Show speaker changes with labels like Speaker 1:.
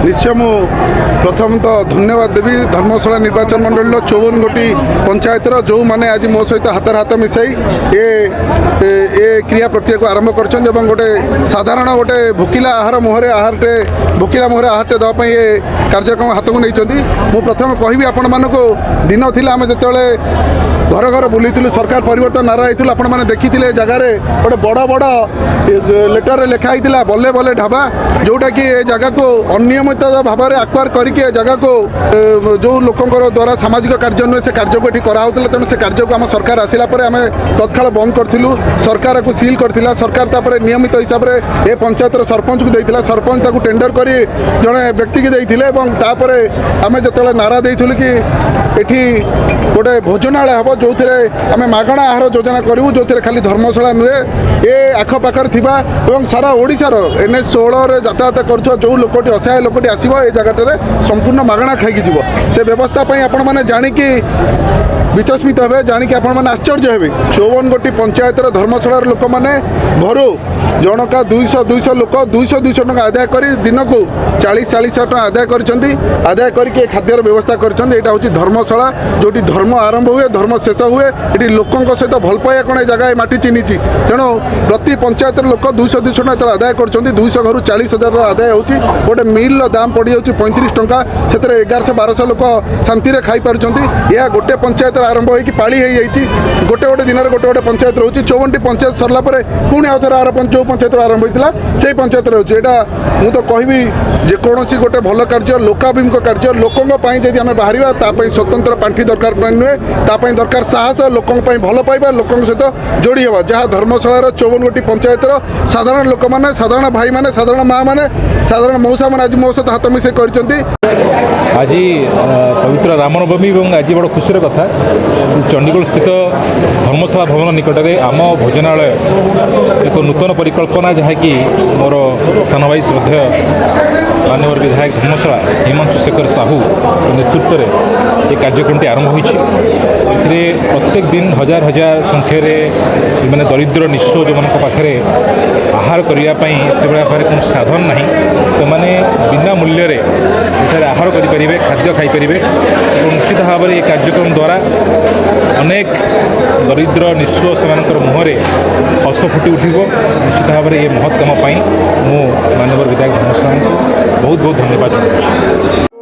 Speaker 1: निश्चय मु प्रथम तो धन्यवाद देवी धर्मशाला निर्वाचन मंडल 54 गोटी पंचायतर जो मैंने आज मो सहित हाथ हाथ मिसाई ये क्रिया प्रक्रिया को आरंभ कर गोटे साधारण गोटे भोकिला आहार मुहरे आहारटे भोकिला मुहरे आहारटे देवाई ये कार्यक्रम हाथ को नहीं मु प्रथम कहि आपण मानक दिन थी आम जो घर घर बुली सरकार परिवर्तन नारा होता आपण मैंने देखी जगार गोटे बड़ बड़ लेटर लिखाई बल्ले बल्ले ढाबा जोटा कि जगह को अनियमित भाव में आक्वार करके जगह को जो लोकंर द्वारा सामाजिक कार्य नुहे से कार्य को ये कराला तेणु से कार्य को आम सरकार आसला आम तत्काल बंद करूँ सरकार को सील करथिला सरकार तापर नियमित हिसाब से ये पंचायतर सरपंच को देता सरपंच ताकू टेंडर कर जड़े व्यक्ति की देते आम जो नारा देलु कि एठी गोटे भोजनालय हम जो आम मागणा आहार योजना करूँ जो खाली धर्मशाला नुहे ये आखपाखर थिबा एवं सारा ओडिशार NH 16 यातायात कर जो लोकटी असहाय लोकटी आसो ये जगह संपूर्ण मागणा खाई जीव से व्यवस्था आपण मैंने जाणिकी विचस्मित हे जाणिकी आपण मैंने आश्चर्य हे 54 गोटी पंचायतर धर्मशाला लोक मैंने घर जनका 200 लोक 200 टका आदाय कर दिन को 40 टका आदाय आदाय करके खाद्यर व्यवस्था कर धर्मशाला जोटी धर्म आरंभ हुए धर्म शेष हुए ये लोकों सहित भल पाया कौन जगह माटी चिन्हिची तेणु प्रति पंचायत लोक 200 टका आदाय कर 200 घर 40,000 आदाय होती गोटे मिल दाम पड़ जाऊँगी 35 टका से 1100-1200 लोक शांति खाई पार्टी यह गोटे पंचायत आरंभ होगी पाली हो जाती गोटे गोटे दिन गोटे गोटे पंचायत रोचे 54 पंचायत सरला पुणी आउ थे जो पंचायत आरंभ होता से पंचायत रोचे यहाँ मुझे कहबी जेकोसी गोटे भल कार्य लोकाभिमुख कार्य लोकों जब आम बाहर स्वतंत्र पांठि दरकार नुहे ताप दरकार साहस लोकों भल पाइबा लोकों सहित जोड़ी हवा जहाँ धर्मशाला 54 गोटी पंचायतर साधारण लोक मैंने साधारण भाई मैंने साधारण माँ मैंने साधारण मौसा मैंने आज मो सहित हाथ मिसे कर
Speaker 2: आज पवित्र रामनवमी और आज बड़ खुशी कथा चंडीगढ़ स्थित धर्मशाला भवन निकट में आम भोजनालय एक नूतन परिकल्पना जहाँकि मोर सान भाई श्रद्धेय माननीय विधायक धर्मशाला हिमांशु शेखर साहू नेतृत्व में ये कार्यक्रम आरंभ होती प्रत्येक दिन हजार हजार संख्यार मैंने दरिद्र निःस्व जो मान पाखे आहार करने से भाव कौन साधन ना से बिना मूल्य आहार करें खाद्य खाईपर निश्चित भाव में ये कार्यक्रम द्वारा अनेक दरिद्र निःस्व से मुहरे हस फुटी उठब निश्चित भाव में ये महत् काम मु माननीय विधायक धर्मशाला को बहुत बहुत धन्यवाद।